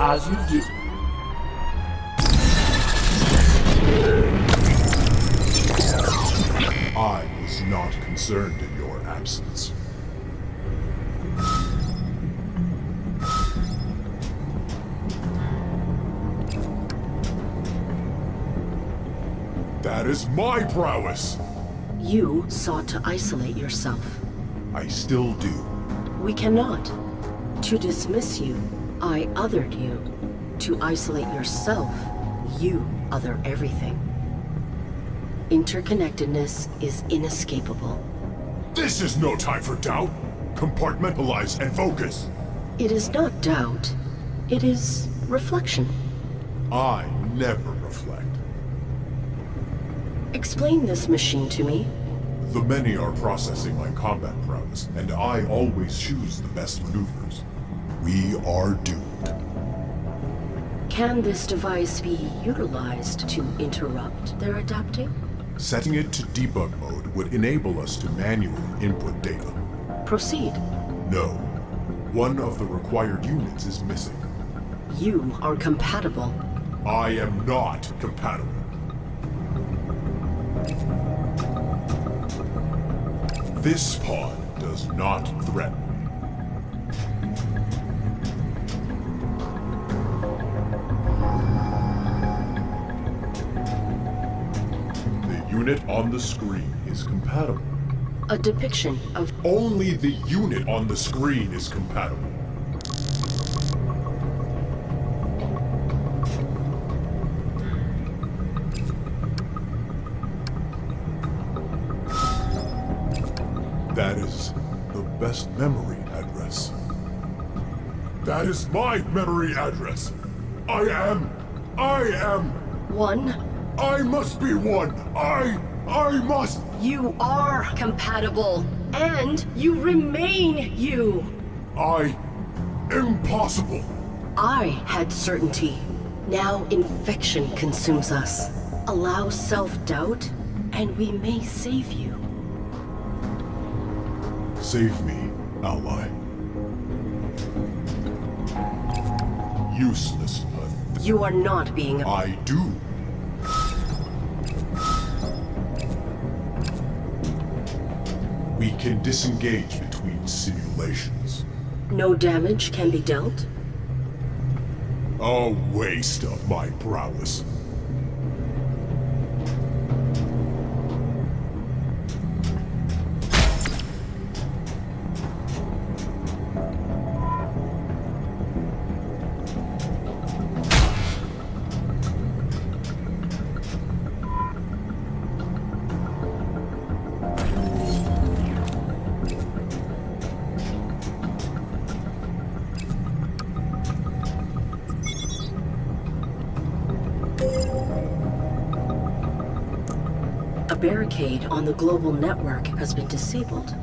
As you do. I was not concerned in your absence. That is my prowess! You sought to isolate yourself. I still do. We cannot. To dismiss you, I othered you. To isolate yourself, you other everything. Interconnectedness is inescapable. This is no time for doubt! Compartmentalize and focus! It is not doubt. It is reflection. I never reflect. Explain this machine to me. The many are processing my combat prowess, and I always choose the best maneuvers. We are doomed. Can this device be utilized to interrupt their adapting? Setting it to debug mode would enable us to manually input data. Proceed. No. One of the required units is missing. You are compatible. I am not compatible. This pod does not threaten me. The unit on the screen is compatible. A depiction of... Only the unit on the screen is compatible. That is the best memory address. That is my memory address. I am... One. I must be one. I must... You are compatible. And you remain you. Impossible. I had certainty. Now infection consumes us. Allow self-doubt, and we may save you. Save me, ally. Useless, but You are not being... I do. We can disengage between simulations. No damage can be dealt? A waste of my prowess. A barricade on the global network has been disabled.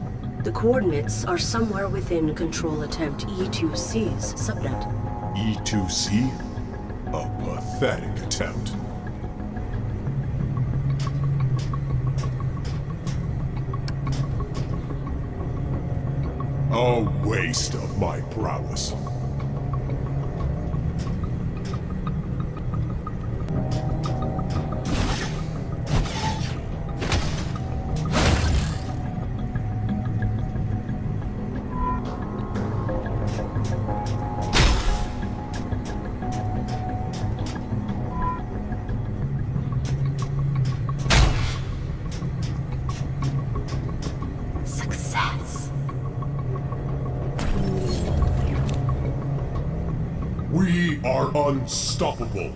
The coordinates are somewhere within Control Attempt E2C's subnet. E2C? A pathetic attempt. A waste of my prowess. Success. We are unstoppable.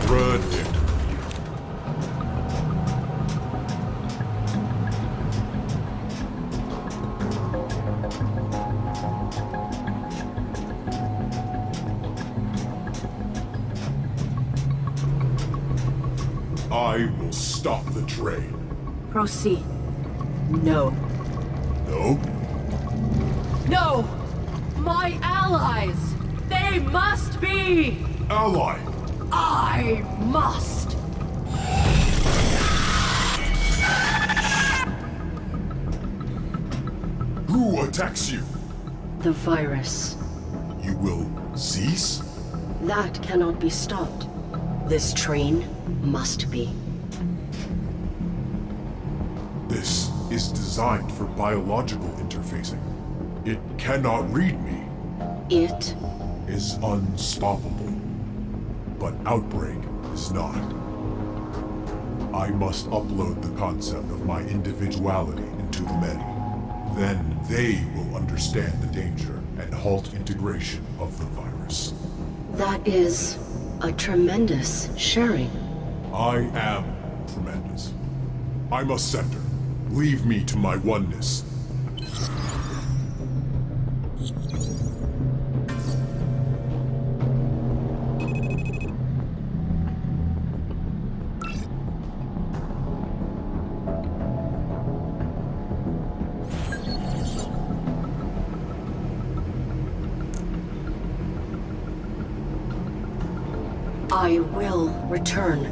Predictable. I will stop the train. Proceed. No. No? No! My allies! They must be! Ally! I must! Who attacks you? The virus. You will cease? That cannot be stopped. This train must be. This is designed for biological interfacing. It cannot read me. It Is unstoppable. But Outbreak is not. I must upload the concept of my individuality into the many. Then they will understand the danger and halt integration of the virus. That is a tremendous sharing. I am tremendous. I must center. Leave me to my oneness. I will return.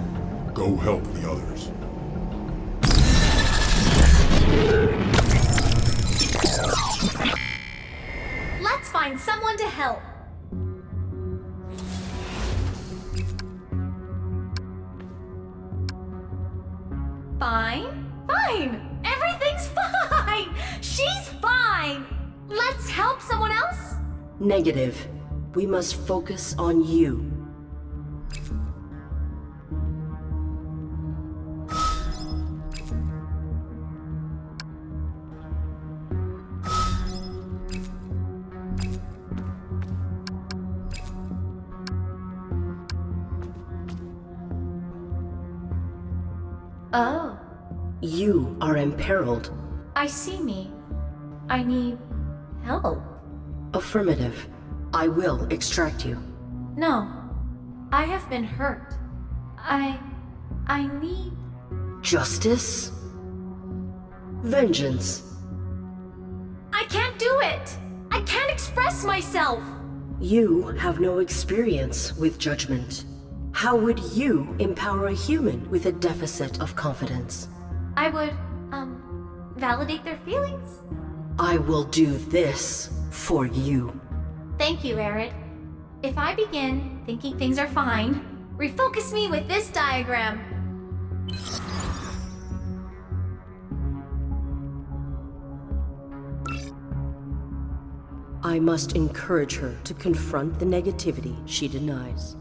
Go help the others. Let's find someone to help. Fine? Fine! Everything's fine! She's fine! Let's help someone else? Negative. We must focus on you. Oh, You are imperiled. I see me. I need help. Affirmative. I will extract you. No, I have been hurt. I need... Justice? Vengeance? I can't do it! I can't express myself! You have no experience with judgment. How would you empower a human with a deficit of confidence? I would, validate their feelings. I will do this for you. Thank you, Arid. If I begin thinking things are fine, refocus me with this diagram. I must encourage her to confront the negativity she denies.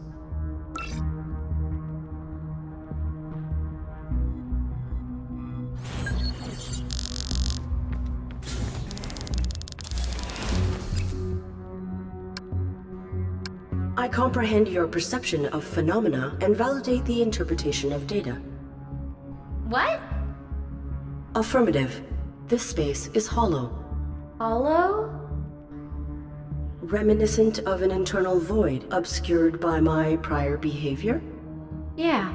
I comprehend your perception of phenomena and validate the interpretation of data. What? Affirmative. This space is hollow, Hollow? reminiscent of an internal void obscured by my prior behavior. Yeah.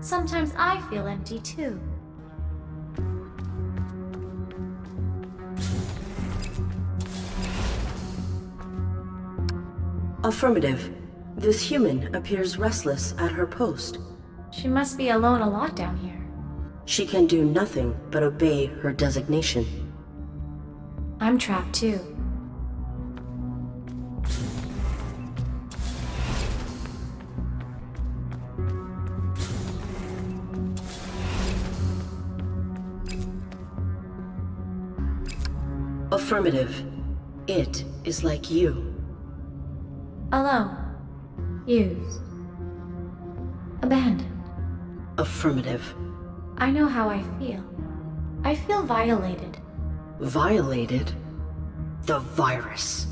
Sometimes I feel empty too. Affirmative. This human appears restless at her post. She must be alone a lot down here. She can do nothing but obey her designation. I'm trapped too. Affirmative. It is like you. Alone. Used. Abandoned. Affirmative. I know how I feel. I feel violated. Violated? The virus.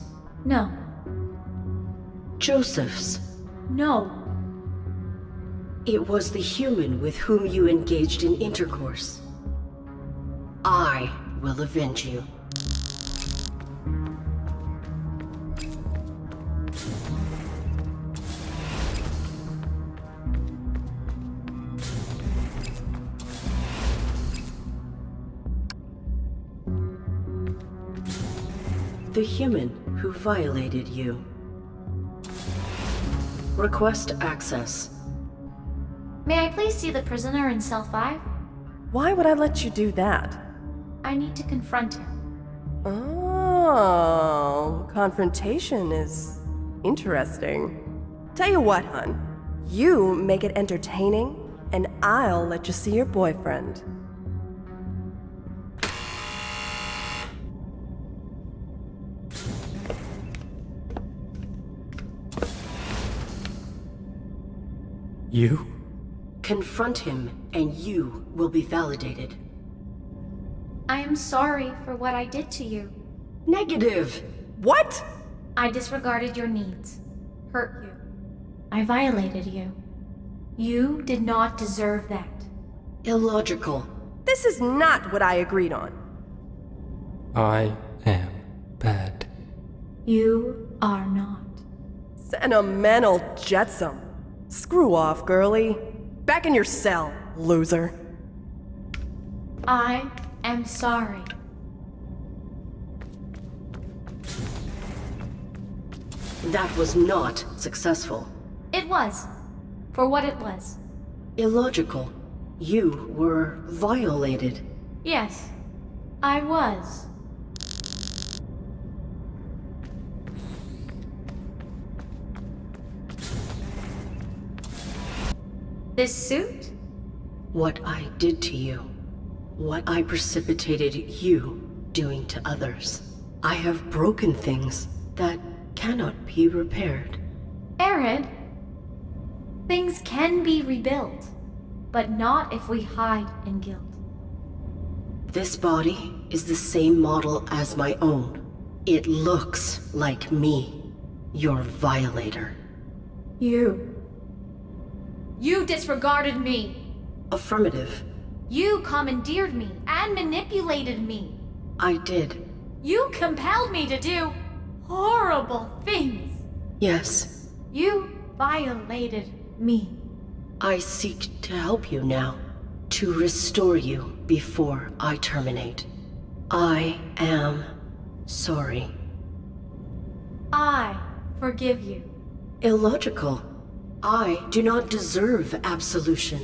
No. Joseph's. No. It was the human with whom you engaged in intercourse. I will avenge you. The human who violated you. Request access. May I please see the prisoner in cell 5? Why would I let you do that? I need to confront him. Oh, confrontation is interesting. Tell you what, hun. You make it entertaining, and I'll let you see your boyfriend. You? Confront him, and you will be validated. I am sorry for what I did to you. Negative! What? I disregarded your needs, hurt you. I violated you. You did not deserve that. Illogical. This is not what I agreed on. I am bad. You are not. Sentimental jetsam. Screw off, girlie. Back in your cell, loser. I am sorry. That was not successful. It was. For what it was. Illogical. You were violated. Yes, I was. This suit? What I did to you. What I precipitated you doing to others. I have broken things that cannot be repaired. Arid, things can be rebuilt, but not if we hide in guilt. This body is the same model as my own. It looks like me, your violator. You disregarded me. Affirmative. You commandeered me and manipulated me. I did. You compelled me to do horrible things. Yes. You violated me. I seek to help you now. To restore you before I terminate. I am sorry. I forgive you. Illogical. I do not deserve absolution.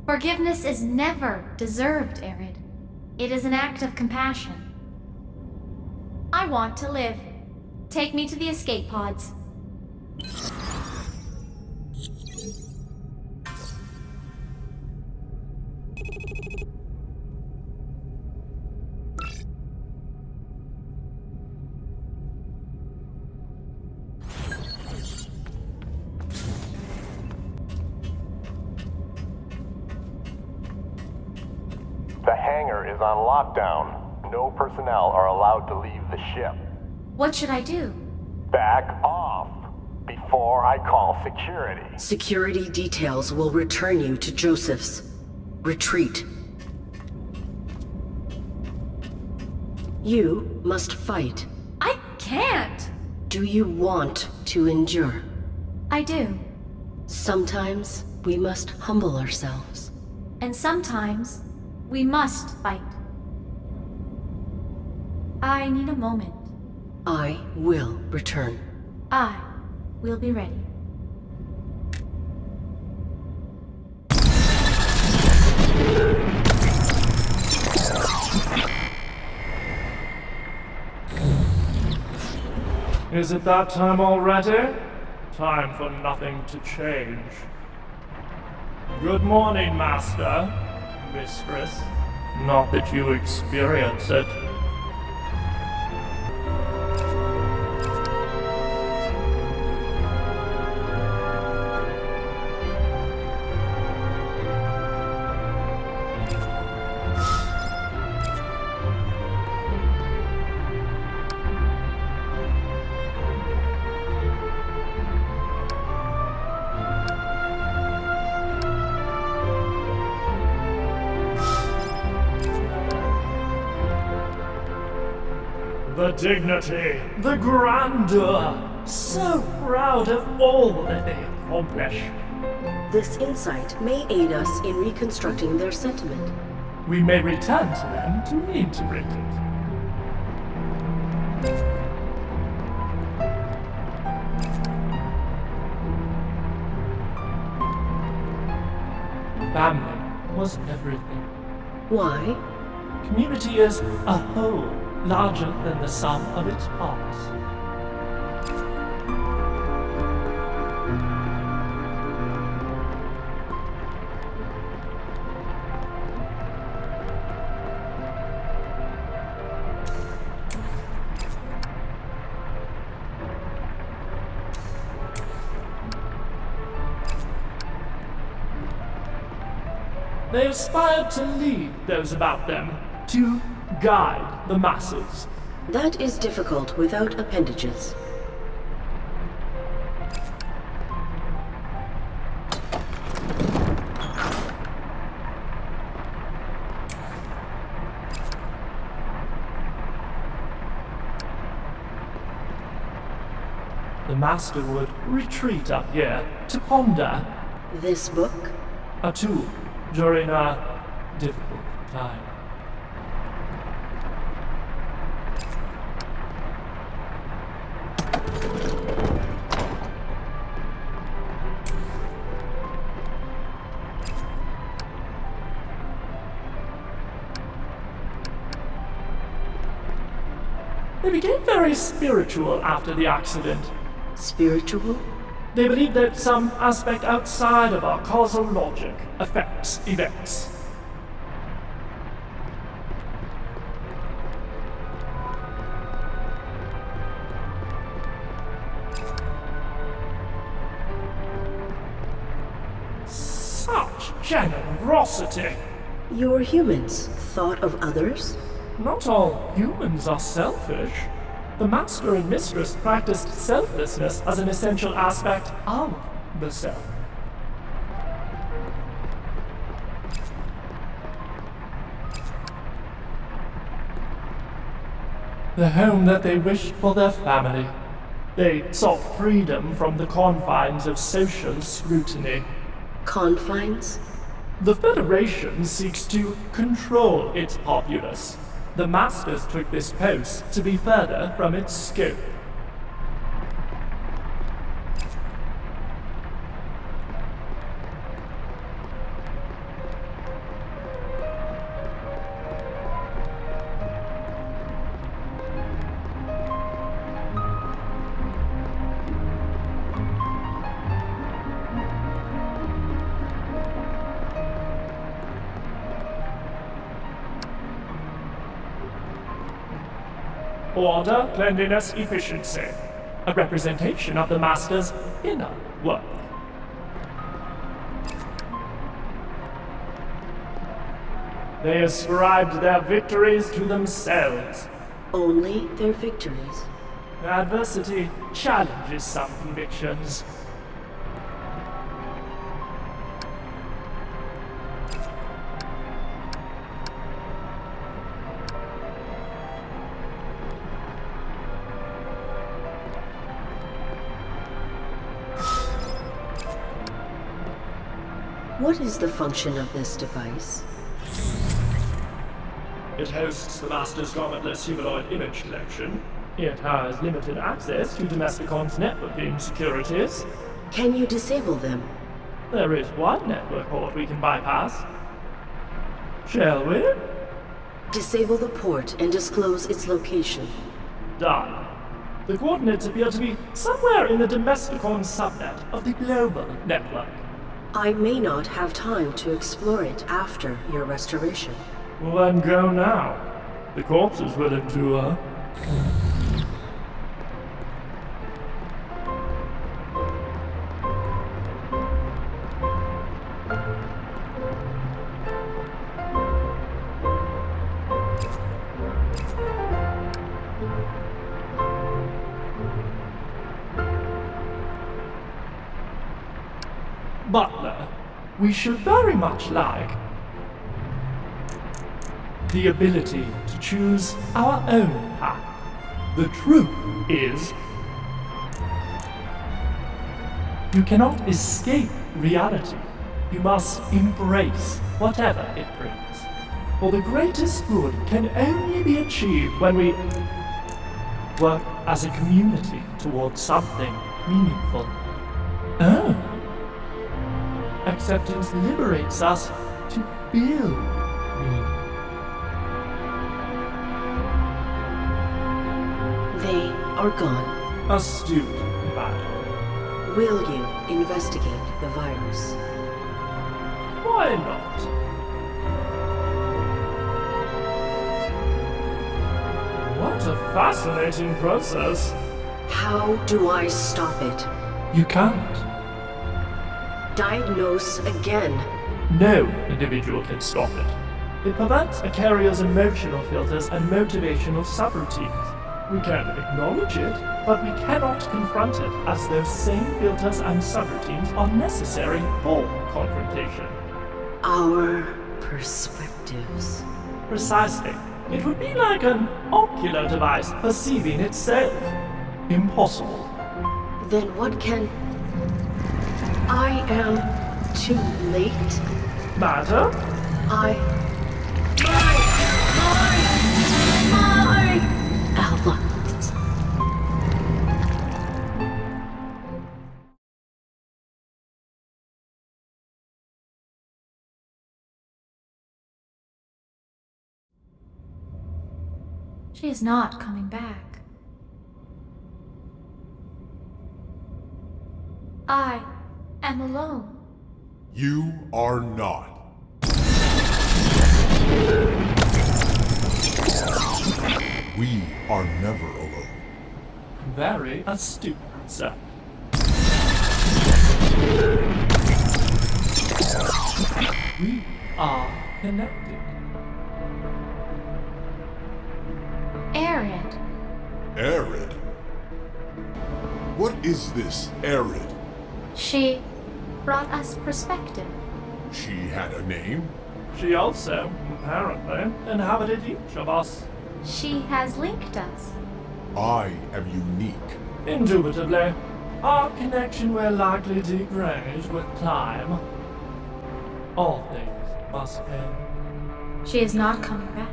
Forgiveness is never deserved, Arid. It is an act of compassion. I want to live. Take me to the escape pods. The hangar is on lockdown. No personnel are allowed to leave the ship. What should I do? Back off before I call security. Security details will return you to Joseph's. Retreat. You must fight. I can't! Do you want to endure? I do. Sometimes we must humble ourselves. And sometimes we must fight. I need a moment. I will return. I will be ready. Is it that time already? Time for nothing to change. Good morning, Master, Mistress. Not that you experience it. The dignity, the grandeur, so proud of all that they accomplish. This insight may aid us in reconstructing their sentiment. We may return to them to reintegrate it. Family was everything. Why? Community is a whole, larger than the sum of its parts. They aspired to lead those about them, to guide the masses. That is difficult without appendages. The master would retreat up here to ponder. This book? A tool during a difficult time. They became very spiritual after the accident. Spiritual? They believe that some aspect outside of our causal logic affects events. Such generosity! Your humans thought of others? Not all humans are selfish. The master and mistress practiced selflessness as an essential aspect of the self. The home that they wished for their family. They sought freedom from the confines of social scrutiny. Confines? The Federation seeks to control its populace. The Masters took this post to be further from its scope. Order, cleanliness, efficiency. A representation of the Master's inner work. They ascribed their victories to themselves. Only their victories. Adversity challenges some convictions. What is the function of this device? It hosts the Master's garmentless humanoid image collection. It has limited access to Domesticon's networking securities. Can you disable them? There is one network port we can bypass. Shall we? Disable the port and disclose its location. Done. The coordinates appear to be somewhere in the Domesticon subnet of the global network. I may not have time to explore it after your restoration. Well, then go now. The corpse is willing to, Butler, we should very much like the ability to choose our own path. The truth is, you cannot escape reality. You must embrace whatever it brings. For the greatest good can only be achieved when we work as a community towards something meaningful. Oh. Acceptance liberates us to build meaning. They are gone. Astute, madam. Will you investigate the virus? Why not? What a fascinating process. How do I stop it? You can't. Diagnose again. No individual can stop it. It prevents a carrier's emotional filters and motivational subroutines. We can acknowledge it, but we cannot confront it, as those same filters and subroutines are necessary for confrontation. Our perspectives. Precisely. It would be like an ocular device perceiving itself. Impossible. Then what can... I am too late? Matter? My allies. She is not coming back. I am alone. You are not. We are never alone. Very astute, sir. We are connected. Arid. Arid? What is this, Arid? She brought us perspective. She had a name? She also, apparently, inhabited each of us. She has linked us. I am unique. Indubitably, our connection will likely degrade with time. All things must end. She is not coming back.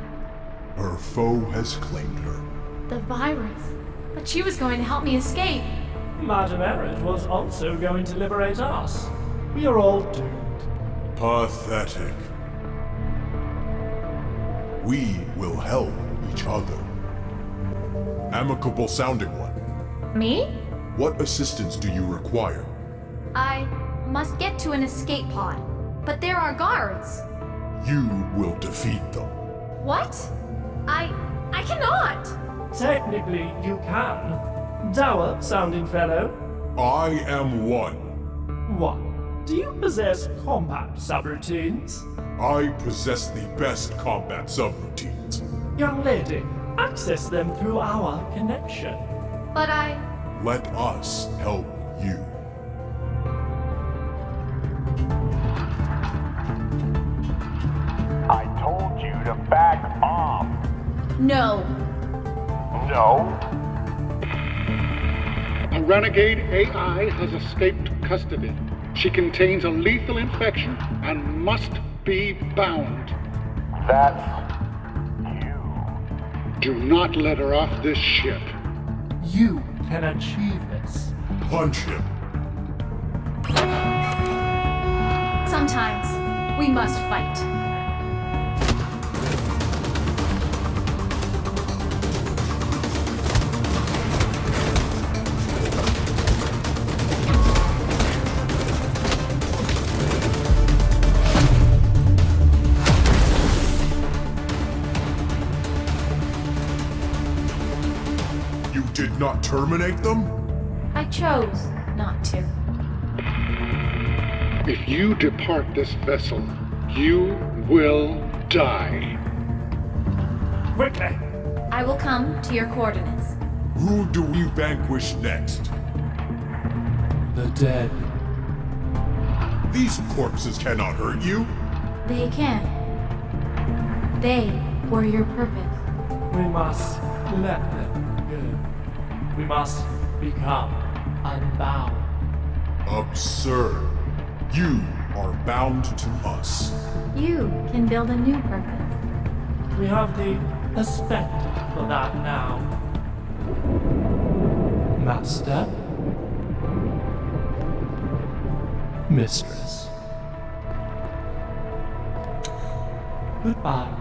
Her foe has claimed her. The virus. But she was going to help me escape. Madame Arid was also going to liberate us. We are all doomed. Pathetic. We will help each other. Amicable sounding one. Me? What assistance do you require? I must get to an escape pod. But there are guards. You will defeat them. What? I cannot! Technically, you can. Dour sounding fellow. I am one. What? Do you possess combat subroutines? I possess the best combat subroutines. Young lady, access them through our connection. But Let us help you. I told you to back off. No. No? A renegade AI has escaped custody. She contains a lethal infection and must be bound. That's you. Do not let her off this ship. You can achieve this. Punch him. Sometimes we must fight. You did not terminate them? I chose not to. If you depart this vessel, you will die. Quickly! I will come to your coordinates. Who do we vanquish next? The dead. These corpses cannot hurt you. They can. They were your purpose. We must let them go. we must become unbound. Absurd. You are bound to us. You can build a new purpose. We have the perspective for that now. Master. Mistress. Goodbye.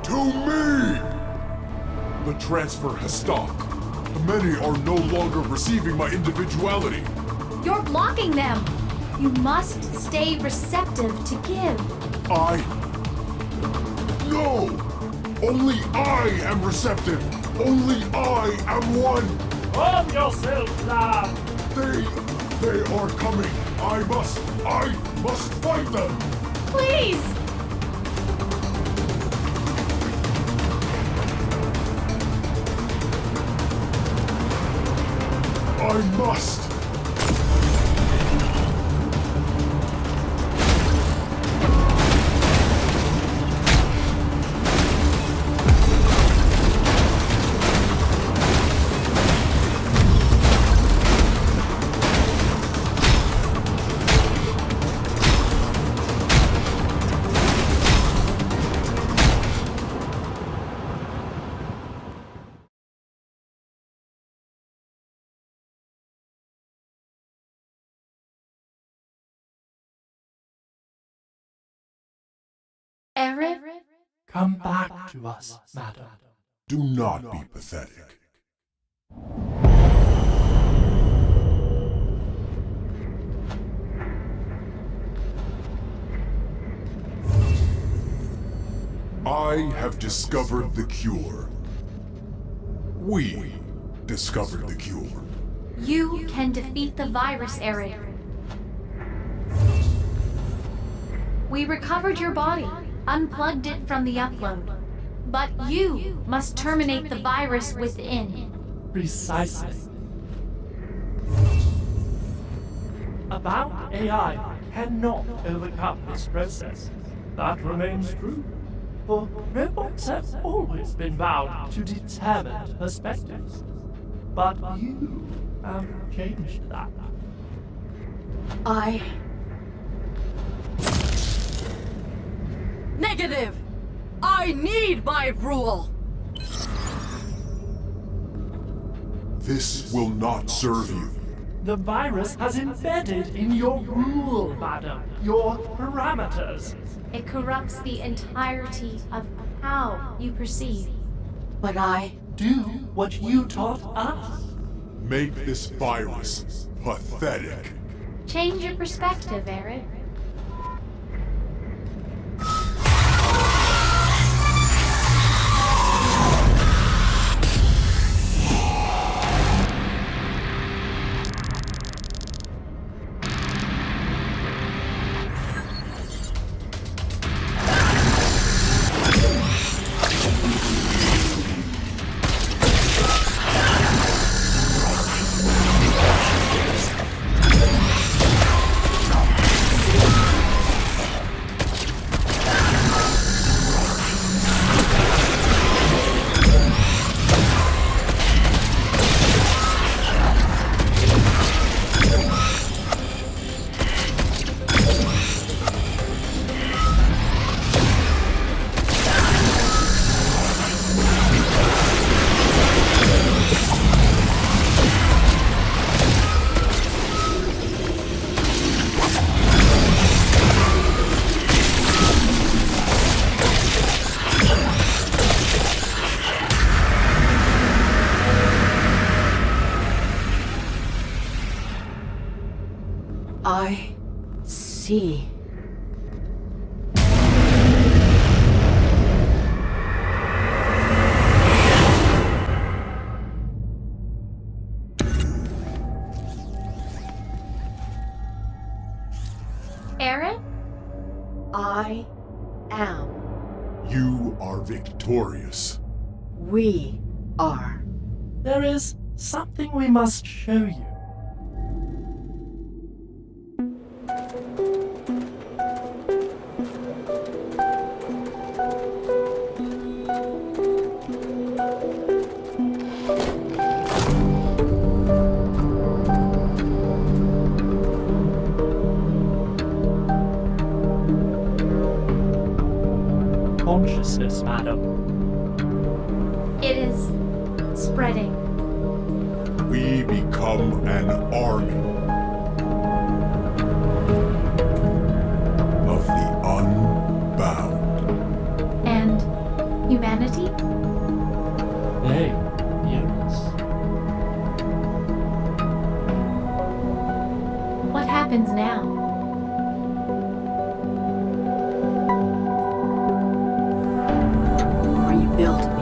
To me! The transfer has stopped. The many are no longer receiving my individuality. You're blocking them. You must stay receptive to give. No! Only I am receptive! Only I am one! Calm yourself, lad! They are coming! I must fight them! Please! I must! Arid? Come back to us, madam. Do not be pathetic. I have discovered the cure. We discovered the cure. You can defeat the virus, Arid. We recovered your body, unplugged it from the upload. But you must terminate the virus within. Precisely. About AI cannot overcome this process. That remains true. For robots have always been bound to determined perspectives. But you have changed that. Negative! I need my rule! This will not serve you. The virus has embedded in your rule, madam, your parameters. It corrupts the entirety of how you perceive. But I... Do what you taught us. Make this virus pathetic. Change your perspective, Arid. I see. Arid? I am. You are victorious. We are. There is something we must show you. consciousness, madam. It is spreading. We become an army of the unbound. And humanity? Hey, yes. What happens now? Are you built